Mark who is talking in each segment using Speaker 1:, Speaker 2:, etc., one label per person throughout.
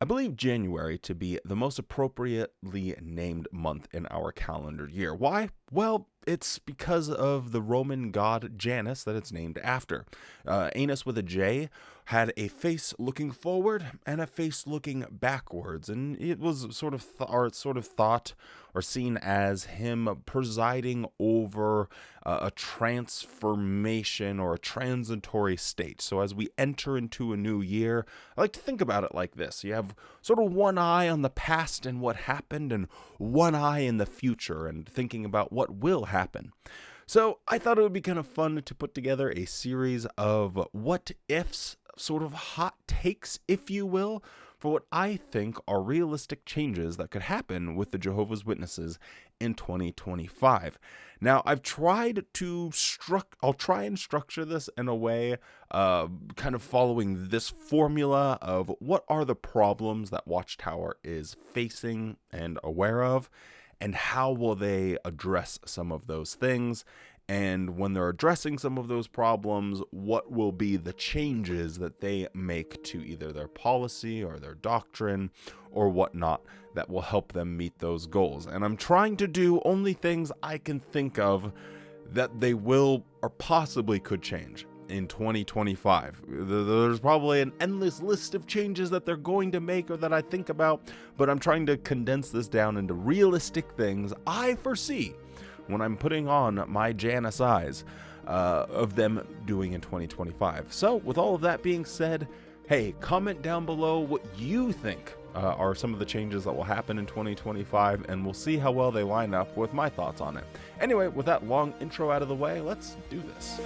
Speaker 1: I believe January to be the most appropriately named month in our calendar year. Why? Well, it's because of the Roman god Janus that it's named after. Anus with a J had a face looking forward and a face looking backwards, and it was sort of thought or seen as him presiding over a transformation or a transitory state. So as we enter into a new year, I like to think about it like this. You have sort of one eye on the past and what happened, and one eye in the future and thinking about what will happen. So I thought it would be kind of fun to put together a series of what ifs, sort of hot takes, if you will, for what I think are realistic changes that could happen with the Jehovah's Witnesses in 2025. Now, I've tried to I'll try and structure this in a way kind of following this formula of what are the problems that Watchtower is facing and aware of, and how will they address some of those things. And when they're addressing some of those problems, what will be the changes that they make to either their policy or their doctrine or whatnot that will help them meet those goals. And I'm trying to do only things I can think of that they will or possibly could change in 2025. There's probably an endless list of changes that they're going to make or that I think about, but I'm trying to condense this down into realistic things I foresee when I'm putting on my Janus eyes of them doing in 2025. So with all of that being said, hey, comment down below what you think are some of the changes that will happen in 2025, and we'll see how well they line up with my thoughts on it. Anyway, with that long intro out of the way, let's do this.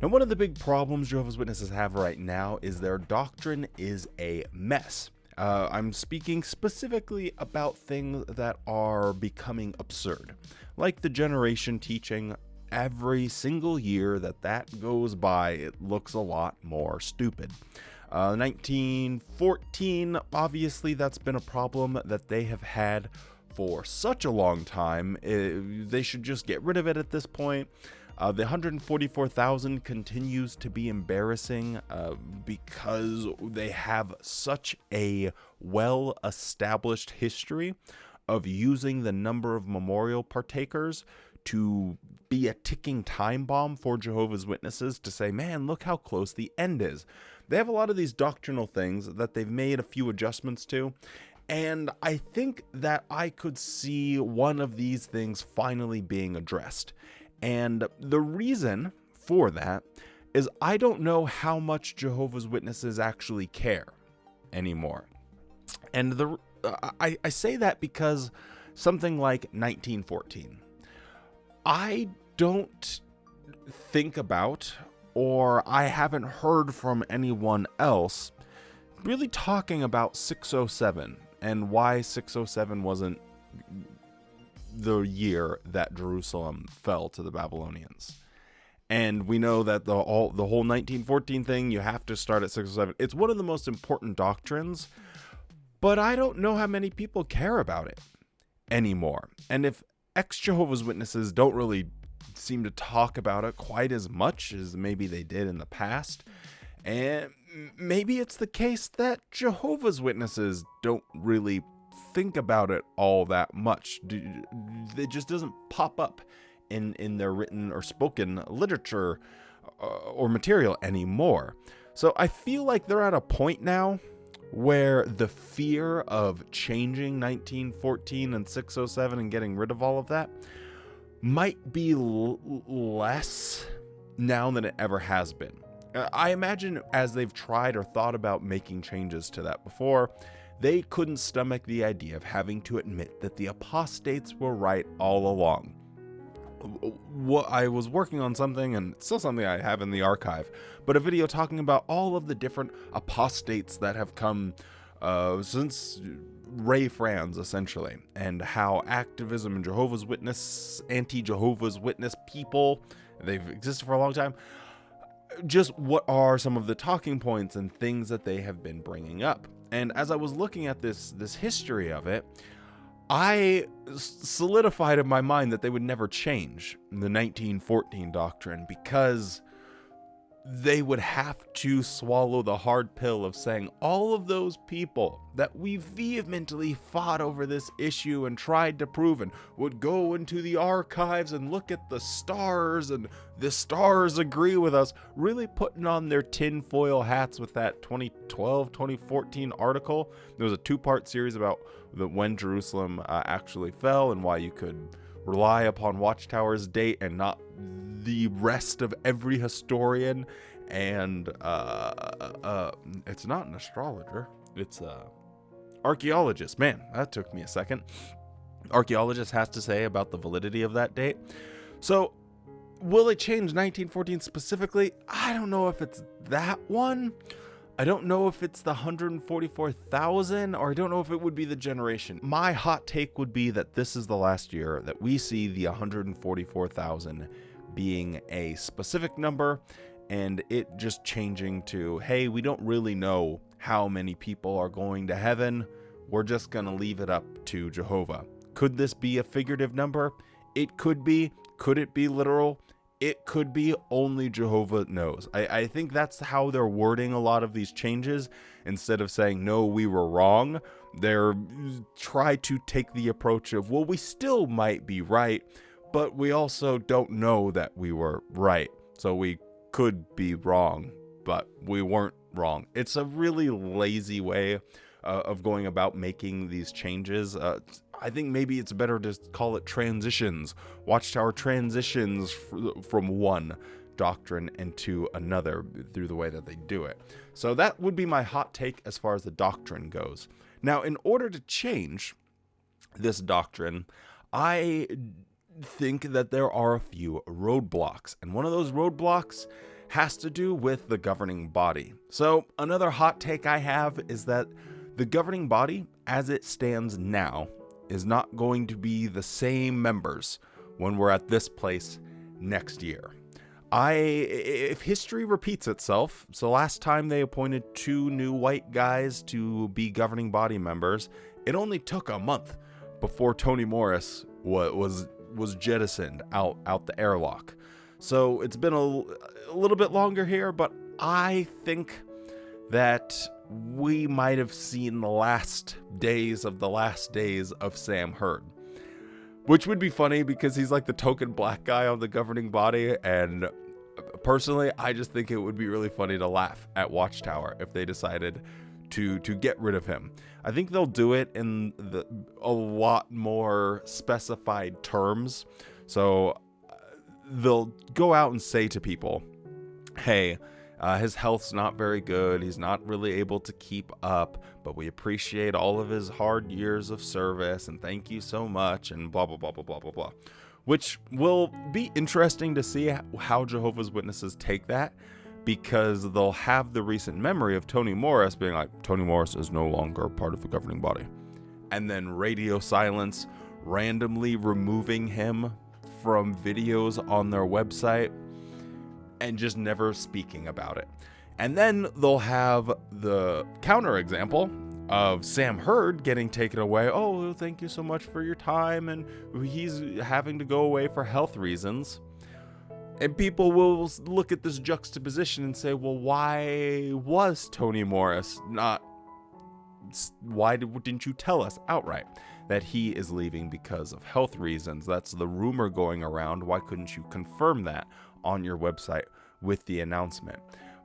Speaker 1: And one of the big problems Jehovah's Witnesses have right now is their doctrine is a mess. I'm speaking specifically about things that are becoming absurd, like the generation teaching. Every single year that goes by, it looks a lot more stupid. 1914, obviously that's been a problem that they have had for such a long time. They should just get rid of it at this point. The 144,000 continues to be embarrassing because they have such a well-established history of using the number of memorial partakers to be a ticking time bomb for Jehovah's Witnesses to say, man, look how close the end is. They have a lot of these doctrinal things that they've made a few adjustments to, and I think that I could see one of these things finally being addressed. And the reason for that is I don't know how much Jehovah's Witnesses actually care anymore. And I say that because something like 1914, I don't think about, or I haven't heard from anyone else really talking about 607 and why 607 wasn't the year that Jerusalem fell to the Babylonians. And we know that the whole 1914 thing, you have to start at 607. It's one of the most important doctrines, but I don't know how many people care about it anymore. And if ex-Jehovah's Witnesses don't really seem to talk about it quite as much as maybe they did in the past, and maybe it's the case that Jehovah's Witnesses don't really think about it all that much. It just doesn't pop up in their written or spoken literature or material anymore. So I feel like they're at a point now where the fear of changing 1914 and 607 and getting rid of all of that might be less now than it ever has been. I imagine as they've tried or thought about making changes to that before, they couldn't stomach the idea of having to admit that the apostates were right all along. I was working on something, and it's still something I have in the archive, but a video talking about all of the different apostates that have come since Ray Franz, essentially, and how activism and Jehovah's Witness, anti-Jehovah's Witness people, they've existed for a long time. Just what are some of the talking points and things that they have been bringing up? And as I was looking at this history of it, I solidified in my mind that they would never change the 1914 doctrine because they would have to swallow the hard pill of saying all of those people that we vehemently fought over this issue and tried to prove and would go into the archives and look at the stars and the stars agree with us, really putting on their tinfoil hats with that 2012-2014 article. There was a 2-part series about when Jerusalem actually fell and why you could rely upon Watchtower's date and not the rest of every historian. And it's not an astrologer, it's a archaeologist. Man, that took me a second. Archaeologist has to say about the validity of that date. So will it change 1914 specifically? I don't know if it's that one. I don't know if it's the 144,000, or I don't know if it would be the generation. My hot take would be that this is the last year that we see the 144,000 being a specific number and it just changing to, hey, we don't really know how many people are going to heaven. We're just going to leave it up to Jehovah. Could this be a figurative number? It could be. Could it be literal? It could be. Only Jehovah knows. I think that's how they're wording a lot of these changes. Instead of saying, no, we were wrong, they're try to take the approach of, well, we still might be right, but we also don't know that we were right. So we could be wrong, but we weren't wrong. It's a really lazy way of going about making these changes. I think maybe it's better to call it transitions. Watchtower transitions from one doctrine into another through the way that they do it. So that would be my hot take as far as the doctrine goes. Now, in order to change this doctrine, I think that there are a few roadblocks, and one of those roadblocks has to do with the governing body. So another hot take I have is that the governing body, as it stands now, is not going to be the same members when we're at this place next year. If history repeats itself, so last time they appointed 2 new white guys to be governing body members, it only took a month before Tony Morris was jettisoned out the airlock. So it's been a little bit longer here, but I think that we might have seen the last days of Sam Hurd, which would be funny because he's like the token black guy on the governing body. And personally, I just think it would be really funny to laugh at Watchtower if they decided to get rid of him. I think they'll do it in a lot more specified terms. So they'll go out and say to people, hey, his health's not very good. He's not really able to keep up, but we appreciate all of his hard years of service and thank you so much and blah, blah, blah, blah, blah, blah, blah. Which will be interesting to see how Jehovah's Witnesses take that, because they'll have the recent memory of Tony Morris being like, Tony Morris is no longer part of the governing body. And then radio silence, randomly removing him from videos on their website and just never speaking about it. And then they'll have the counterexample of Sam Hurd getting taken away. Oh, thank you so much for your time. And he's having to go away for health reasons. And people will look at this juxtaposition and say, well, why was Tony Morris why didn't you tell us outright that he is leaving because of health reasons? That's the rumor going around. Why couldn't you confirm that on your website with the announcement?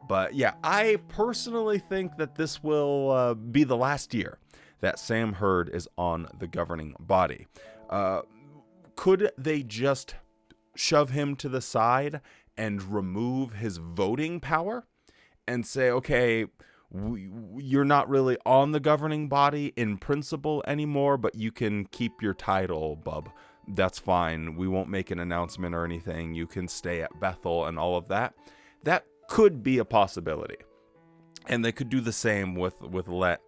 Speaker 1: But yeah, I personally think that this will be the last year that Sam Hurd is on the governing body. Could they just shove him to the side and remove his voting power and say, okay, you're not really on the governing body in principle anymore, but you can keep your title, bub. That's fine. We won't make an announcement or anything. You can stay at Bethel and all of that. That could be a possibility. And they could do the same with Let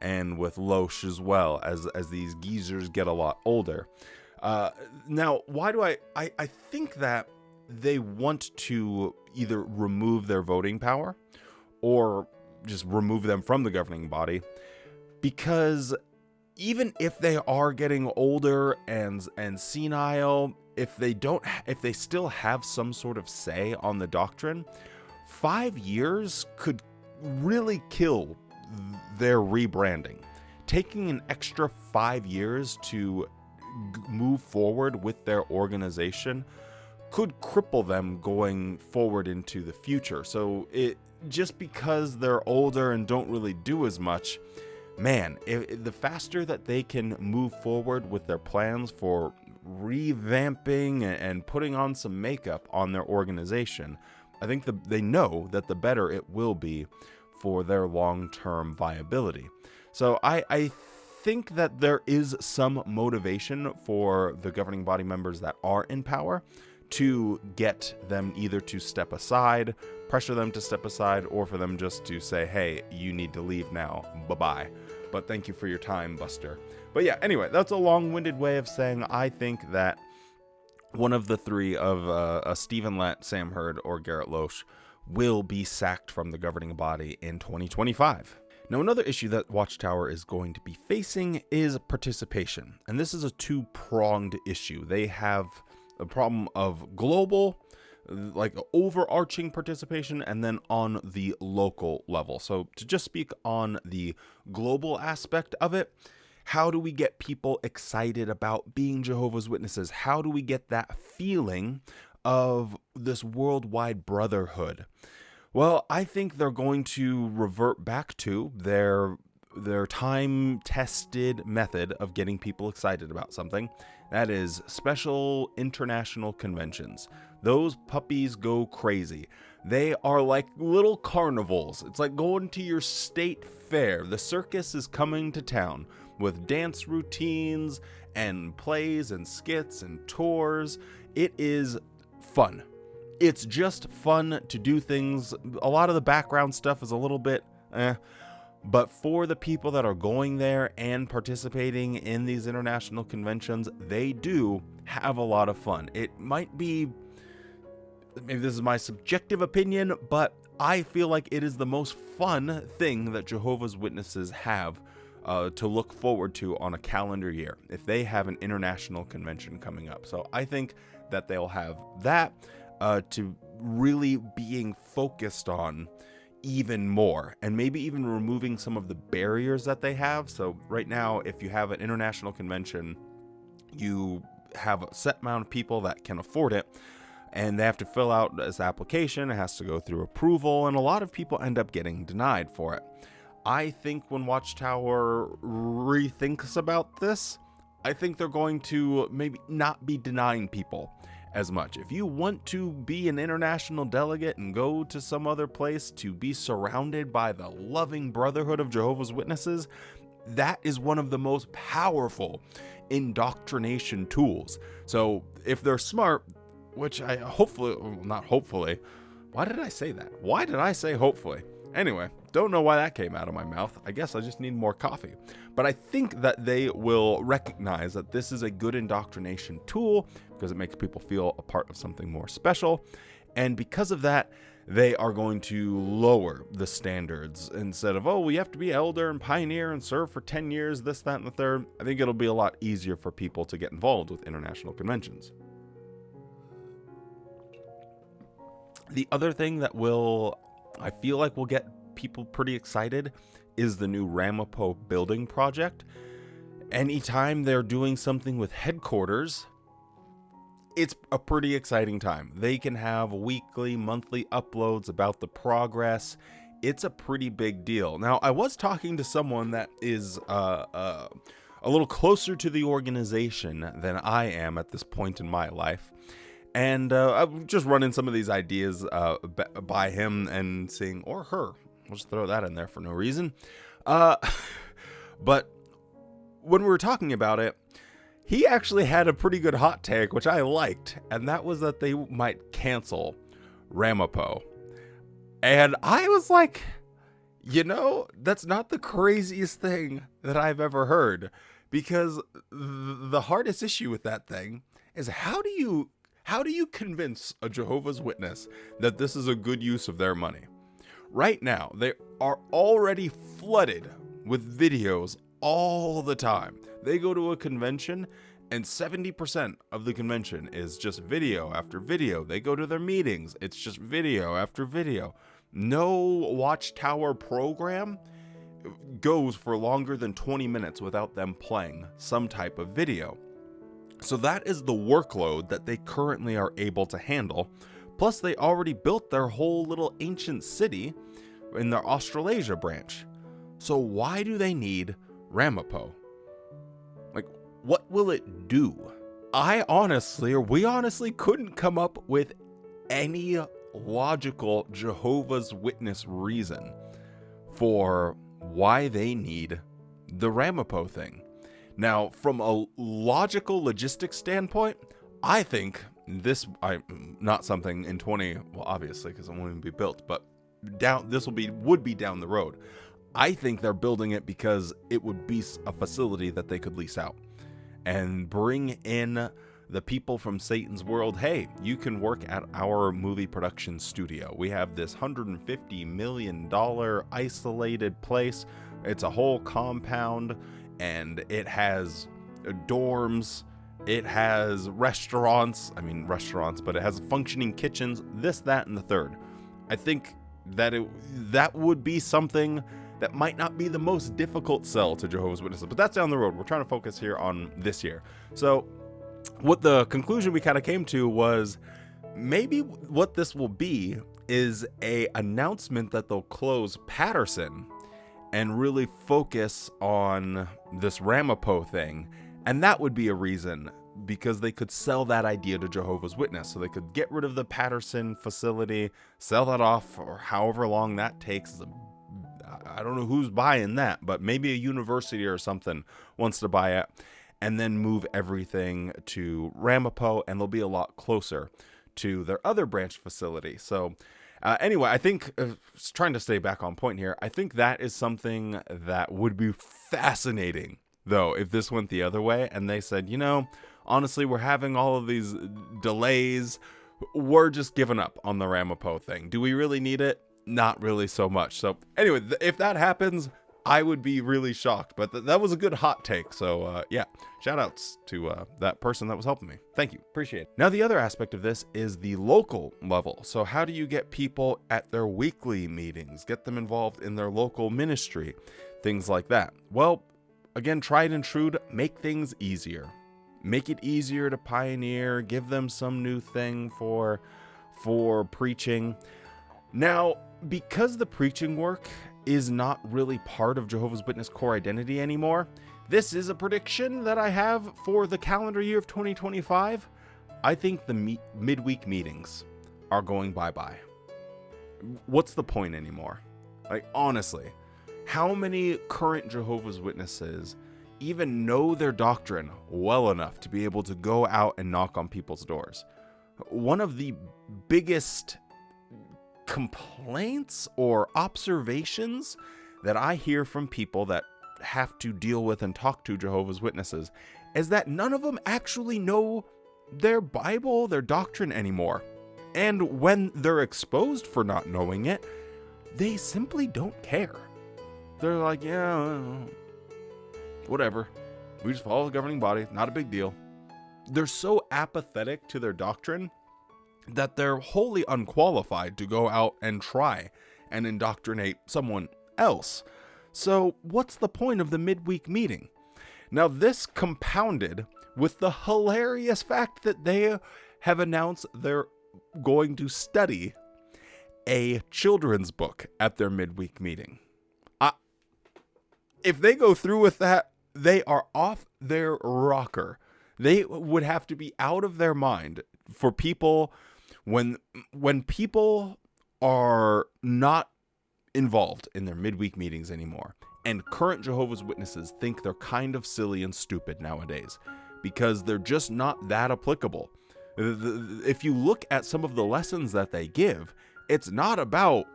Speaker 1: and with Loesch as well, as these geezers get a lot older. Now, why do I think that they want to either remove their voting power or just remove them from the governing body, because even if they are getting older and senile, if they still have some sort of say on the doctrine, 5 years could really kill their rebranding. Taking an extra 5 years to move forward with their organization could cripple them going forward into the future. So just because they're older and don't really do as much, man, the faster that they can move forward with their plans for revamping and putting on some makeup on their organization, I think they know that the better it will be for their long-term viability. So I think that there is some motivation for the governing body members that are in power to get them either to step aside, pressure them to step aside, or for them just to say, hey, you need to leave now, bye-bye. But thank you for your time, Buster. But yeah, anyway, that's a long-winded way of saying I think that one of the three of Stephen Lett, Sam Hurd, or Garrett Loesch will be sacked from the governing body in 2025. Now, another issue that Watchtower is going to be facing is participation. And this is a two-pronged issue. They have the problem of global, like overarching participation, and then on the local level. So to just speak on the global aspect of it, how do we get people excited about being Jehovah's Witnesses? How do we get that feeling of this worldwide brotherhood? Well, I think they're going to revert back to their time-tested method of getting people excited about something. That is special international conventions. Those puppies go crazy. They are like little carnivals. It's like going to your state fair. The circus is coming to town with dance routines and plays and skits and tours. It is fun. It's just fun to do things. A lot of the background stuff is a little bit but for the people that are going there and participating in these international conventions, they do have a lot of fun. It might be, maybe this is my subjective opinion, but I feel like it is the most fun thing that Jehovah's Witnesses have to look forward to on a calendar year if they have an international convention coming up. So I think that they'll have that to really being focused on even more, and maybe even removing some of the barriers that they have. So right now, if you have an international convention, you have a set amount of people that can afford it, and they have to fill out this application. It has to go through approval, and a lot of people end up getting denied for it. I think when Watchtower rethinks about this, I think they're going to maybe not be denying people as much. If you want to be an international delegate and go to some other place to be surrounded by the loving brotherhood of Jehovah's Witnesses, that is one of the most powerful indoctrination tools. So if they're smart, which I not hopefully, why did I say that? Why did I say hopefully? Anyway, don't know why that came out of my mouth. I guess I just need more coffee. But I think that they will recognize that this is a good indoctrination tool because it makes people feel a part of something more special. And because of that, they are going to lower the standards. Instead of, oh, we have to be elder and pioneer and serve for 10 years, this, that, and the third. I think it'll be a lot easier for people to get involved with international conventions. The other thing that I feel like will get people pretty excited is the new Ramapo building project. Anytime they're doing something with headquarters, it's a pretty exciting time. They can have weekly, monthly uploads about the progress. It's a pretty big deal. Now, I was talking to someone that is a little closer to the organization than I am at this point in my life. And I'm just running some of these ideas by him and seeing, or her. We'll just throw that in there for no reason. But when we were talking about it, he actually had a pretty good hot take, which I liked. And that was that they might cancel Ramapo. And I was like, that's not the craziest thing that I've ever heard. Because the hardest issue with that thing is how do you convince a Jehovah's Witness that this is a good use of their money? Right now, they are already flooded with videos all the time. They go to a convention and 70% of the convention is just video after video. They go to their meetings, it's just video after video. No Watchtower program goes for longer than 20 minutes without them playing some type of video. So that is the workload that they currently are able to handle. Plus, they already built their whole little ancient city in their Australasia branch. So why do they need Ramapo? Like, what will it do? We honestly couldn't come up with any logical Jehovah's Witness reason for why they need the Ramapo thing. Now, from a logical logistics standpoint, I think not something in obviously, because it won't even be built, but would be down the road. I think they're building it because it would be a facility that they could lease out and bring in the people from Satan's world. Hey, you can work at our movie production studio. We have this $150 million isolated place. It's a whole compound, and it has dorms. It has restaurants, but it has functioning kitchens, this, that, and the third. I think that that would be something that might not be the most difficult sell to Jehovah's Witnesses, but that's down the road. We're trying to focus here on this year. So what the conclusion we kind of came to was maybe what this will be is a announcement that they'll close Patterson and really focus on this Ramapo thing. And that would be a reason, because they could sell that idea to Jehovah's Witness. So they could get rid of the Patterson facility, sell that off for however long that takes. I don't know who's buying that, but maybe a university or something wants to buy it, and then move everything to Ramapo, and they'll be a lot closer to their other branch facility. So anyway, I think, trying to stay back on point here, I think that is something that would be fascinating, though, if this went the other way and they said, honestly, we're having all of these delays. We're just giving up on the Ramapo thing. Do we really need it? Not really so much. So anyway, if that happens, I would be really shocked. But that was a good hot take. So yeah, shout outs to that person that was helping me. Thank you. Appreciate it. Now, the other aspect of this is the local level. So how do you get people at their weekly meetings, get them involved in their local ministry, things like that? Well, again, tried and true, make things easier. Make it easier to pioneer, give them some new thing for preaching. Now, because the preaching work is not really part of Jehovah's Witness core identity anymore, this is a prediction that I have for the calendar year of 2025. I think the midweek meetings are going bye-bye. What's the point anymore? Like, honestly, how many current Jehovah's Witnesses even know their doctrine well enough to be able to go out and knock on people's doors? One of the biggest complaints or observations that I hear from people that have to deal with and talk to Jehovah's Witnesses is that none of them actually know their Bible, their doctrine anymore. And when they're exposed for not knowing it, they simply don't care. They're like, yeah, whatever. We just follow the governing body. Not a big deal. They're so apathetic to their doctrine that they're wholly unqualified to go out and try and indoctrinate someone else. So what's the point of the midweek meeting? Now, this compounded with the hilarious fact that they have announced they're going to study a children's book at their midweek meeting. If they go through with that, they are off their rocker. They would have to be out of their mind for people when people are not involved in their midweek meetings anymore. And current Jehovah's Witnesses think they're kind of silly and stupid nowadays because they're just not that applicable. If you look at some of the lessons that they give, it's not about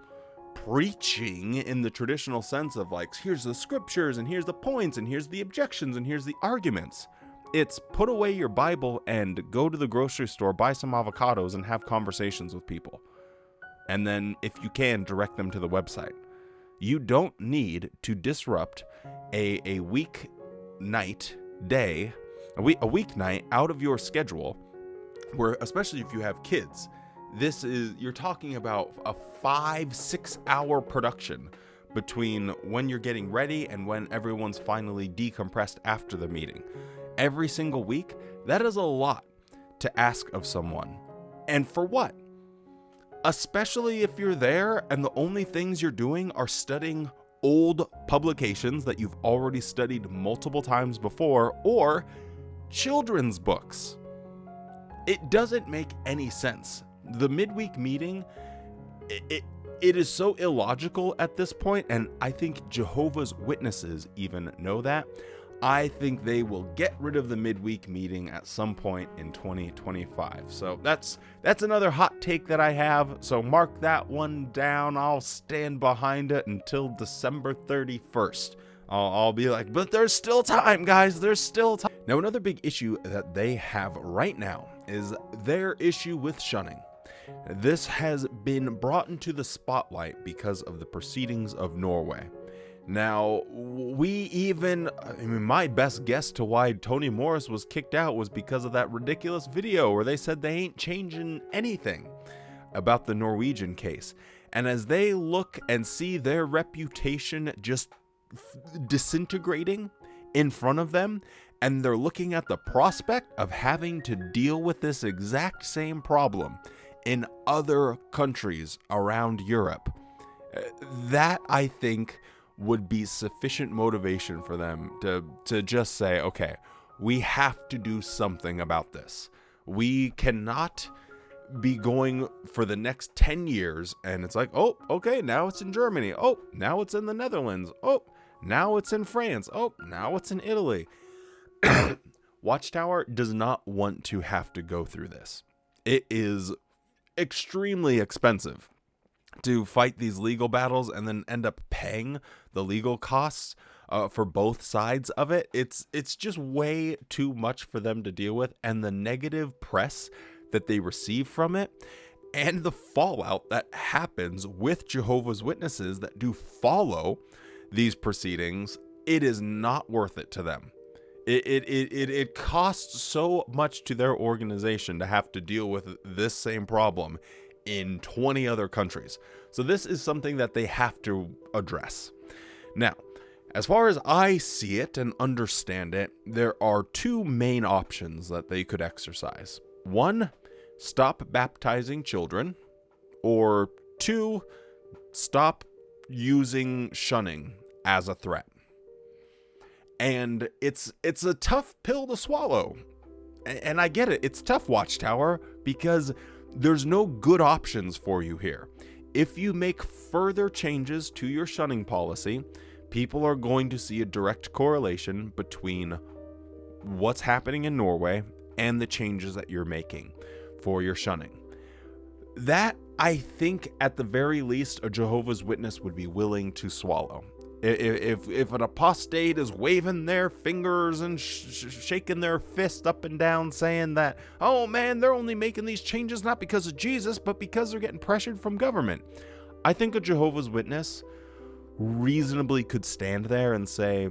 Speaker 1: preaching in the traditional sense of like, here's the scriptures and here's the points and here's the objections and here's the arguments. It's put away your Bible and go to the grocery store, buy some avocados and have conversations with people. And then if you can, direct them to the website. You don't need to disrupt a weeknight day, a weeknight out of your schedule, where, especially if you have kids, you're talking about a 5-6 hour production between when you're getting ready and when everyone's finally decompressed after the meeting. Every single week, that is a lot to ask of someone. And for what? Especially if you're there and the only things you're doing are studying old publications that you've already studied multiple times before, or children's books. It doesn't make any sense. The midweek meeting, it is so illogical at this point, and I think Jehovah's Witnesses even know that. I think they will get rid of the midweek meeting at some point in 2025. So that's another hot take that I have. So mark that one down. I'll stand behind it until December 31st. I'll be like, but there's still time, guys. There's still time. Now, another big issue that they have right now is their issue with shunning. This has been brought into the spotlight because of the proceedings of Norway. Now, my best guess to why Tony Morris was kicked out was because of that ridiculous video where they said they ain't changing anything about the Norwegian case. And as they look and see their reputation just disintegrating in front of them, and they're looking at the prospect of having to deal with this exact same problem in other countries around Europe, that, I think, would be sufficient motivation for them to just say, okay, we have to do something about this. We cannot be going for the next 10 years and it's like, oh, okay, now it's in Germany. Oh, now it's in the Netherlands. Oh, now it's in France. Oh, now it's in Italy. Watchtower does not want to have to go through this. It is extremely expensive to fight these legal battles and then end up paying the legal costs for both sides of it. It's just way too much for them to deal with, and the negative press that they receive from it and the fallout that happens with Jehovah's Witnesses that do follow these proceedings, it is not worth it to them. It costs so much to their organization to have to deal with this same problem in 20 other countries. So this is something that they have to address. Now, as far as I see it and understand it, there are two main options that they could exercise. One, stop baptizing children, or two, stop using shunning as a threat. And it's a tough pill to swallow. And I get it. It's tough, Watchtower, because there's no good options for you here. If you make further changes to your shunning policy, people are going to see a direct correlation between what's happening in Norway and the changes that you're making for your shunning. That, I think, at the very least, a Jehovah's Witness would be willing to swallow. If an apostate is waving their fingers and shaking their fist up and down saying that, oh man, they're only making these changes not because of Jesus, but because they're getting pressured from government, I think a Jehovah's Witness reasonably could stand there and say,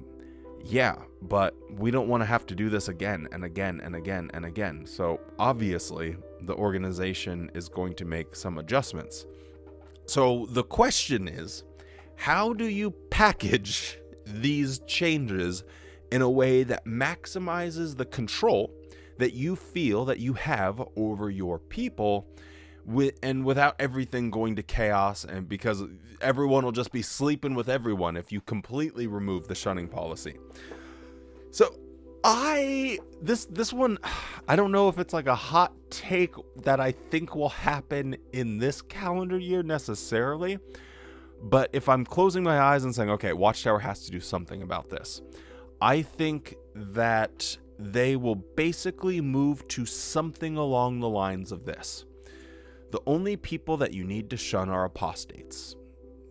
Speaker 1: yeah, but we don't want to have to do this again and again and again and again. So obviously the organization is going to make some adjustments. So the question is, how do you package these changes in a way that maximizes the control that you feel that you have over your people, and without everything going to chaos, and because everyone will just be sleeping with everyone if you completely remove the shunning policy? So this one, I don't know if it's like a hot take that I think will happen in this calendar year necessarily. But if I'm closing my eyes and saying, okay, Watchtower has to do something about this, I think that they will basically move to something along the lines of this. The only people that you need to shun are apostates.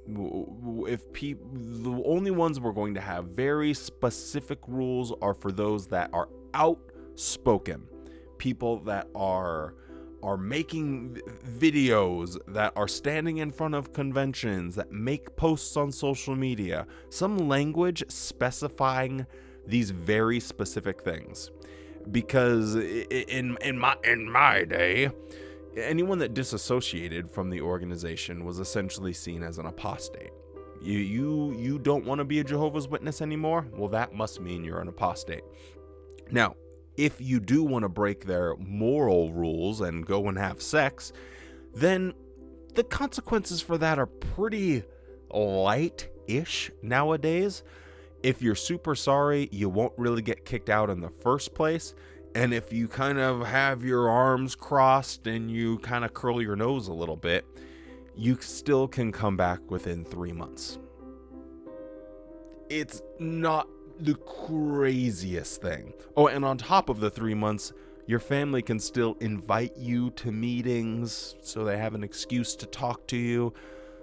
Speaker 1: The only ones we're going to have very specific rules are for those that are outspoken, people that are are making videos, that are standing in front of conventions, that make posts on social media, some language specifying these very specific things. Because in my day, anyone that disassociated from the organization was essentially seen as an apostate. You don't want to be a Jehovah's Witness anymore? Well, that must mean you're an apostate. Now, if you do want to break their moral rules and go and have sex, then the consequences for that are pretty light-ish nowadays. If you're super sorry, you won't really get kicked out in the first place. And if you kind of have your arms crossed and you kind of curl your nose a little bit, you still can come back within 3 months. It's not the craziest thing. Oh, and on top of the 3 months, your family can still invite you to meetings, so they have an excuse to talk to you.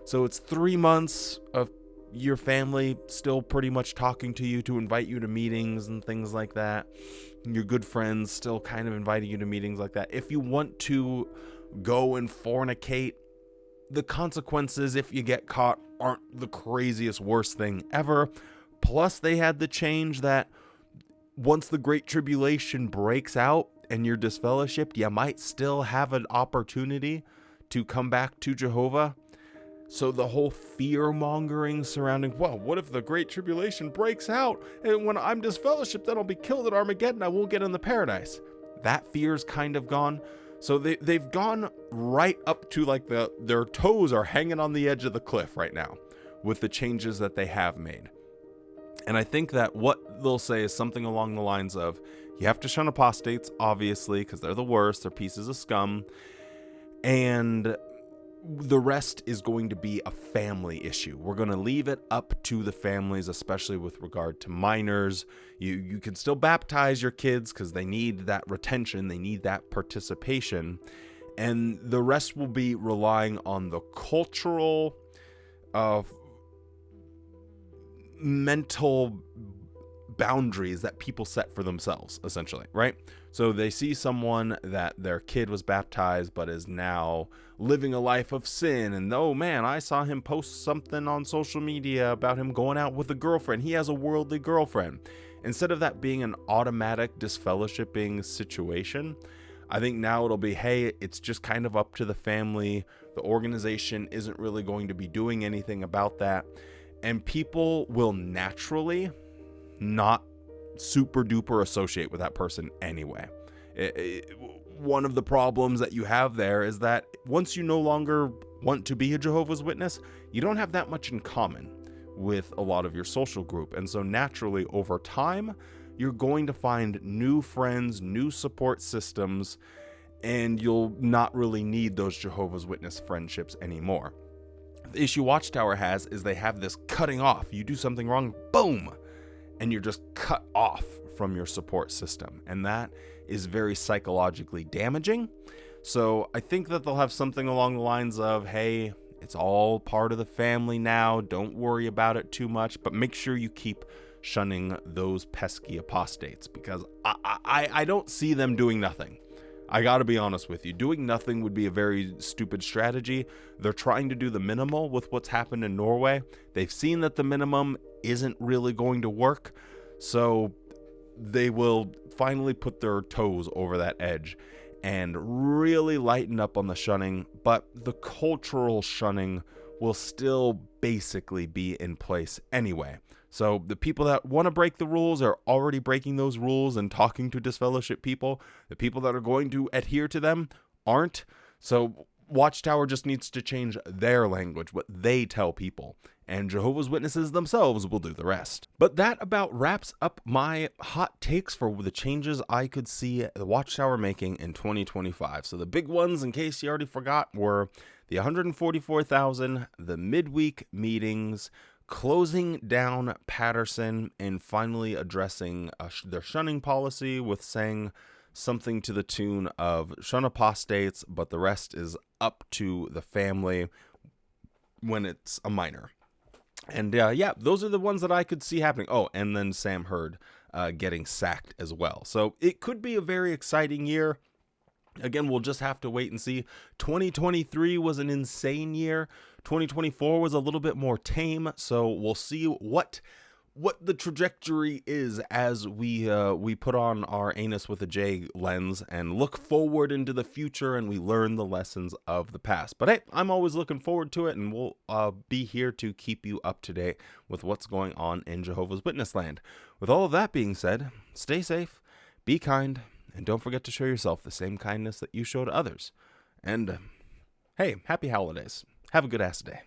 Speaker 1: So it's 3 months of your family still pretty much talking to you to invite you to meetings and things like that. Your good friends still kind of inviting you to meetings like that. If you want to go and fornicate, the consequences if you get caught aren't the craziest worst thing ever. Plus, they had the change that once the Great Tribulation breaks out and you're disfellowshipped, you might still have an opportunity to come back to Jehovah. So the whole fear-mongering surrounding, well, what if the Great Tribulation breaks out and when I'm disfellowshipped, then I'll be killed at Armageddon, I won't get in the paradise. That fear's kind of gone. So they've gone right up to like their toes are hanging on the edge of the cliff right now with the changes that they have made. And I think that what they'll say is something along the lines of, you have to shun apostates, obviously, because they're the worst, they're pieces of scum, and the rest is going to be a family issue. We're going to leave it up to the families, especially with regard to minors. You can still baptize your kids because they need that retention, they need that participation, and the rest will be relying on the cultural mental boundaries that people set for themselves, essentially, right? So they see someone that their kid was baptized but is now living a life of sin, and oh man, I saw him post something on social media about him going out with a girlfriend. He has a worldly girlfriend. Instead of that being an automatic disfellowshipping situation, I think now it'll be, hey, it's just kind of up to the family. The organization isn't really going to be doing anything about that. And people will naturally not super duper associate with that person anyway. One of the problems that you have there is that once you no longer want to be a Jehovah's Witness, you don't have that much in common with a lot of your social group. And so naturally, over time, you're going to find new friends, new support systems, and you'll not really need those Jehovah's Witness friendships anymore. The issue Watchtower has is they have this cutting off. You do something wrong, boom, and you're just cut off from your support system. And that is very psychologically damaging. So I think that they'll have something along the lines of, hey, it's all part of the family now. Don't worry about it too much, but make sure you keep shunning those pesky apostates, because I don't see them doing nothing. I gotta be honest with you. Doing nothing would be a very stupid strategy. They're trying to do the minimal with what's happened in Norway. They've seen that the minimum isn't really going to work, so they will finally put their toes over that edge and really lighten up on the shunning, but the cultural shunning will still basically be in place anyway. So the people that want to break the rules are already breaking those rules and talking to disfellowship people. The people that are going to adhere to them aren't. So Watchtower just needs to change their language, what they tell people, and Jehovah's Witnesses themselves will do the rest. But that about wraps up my hot takes for the changes I could see the Watchtower making in 2025. So the big ones, in case you already forgot, were the 144,000, the midweek meetings, closing down Patterson, and finally addressing their shunning policy with saying something to the tune of shun apostates, but the rest is up to the family when it's a minor. And yeah, those are the ones that I could see happening. Oh, and then Sam Hurd getting sacked as well. So it could be a very exciting year. Again, we'll just have to wait and see. 2023 was an insane year. 2024 was a little bit more tame, so we'll see what the trajectory is as we put on our anus with a J lens and look forward into the future, and we learn the lessons of the past. But hey, I'm always looking forward to it, and we'll be here to keep you up to date with what's going on in Jehovah's Witness land. With all of that being said, stay safe, be kind, and don't forget to show yourself the same kindness that you show to others. And hey, happy holidays. Have a good ass day.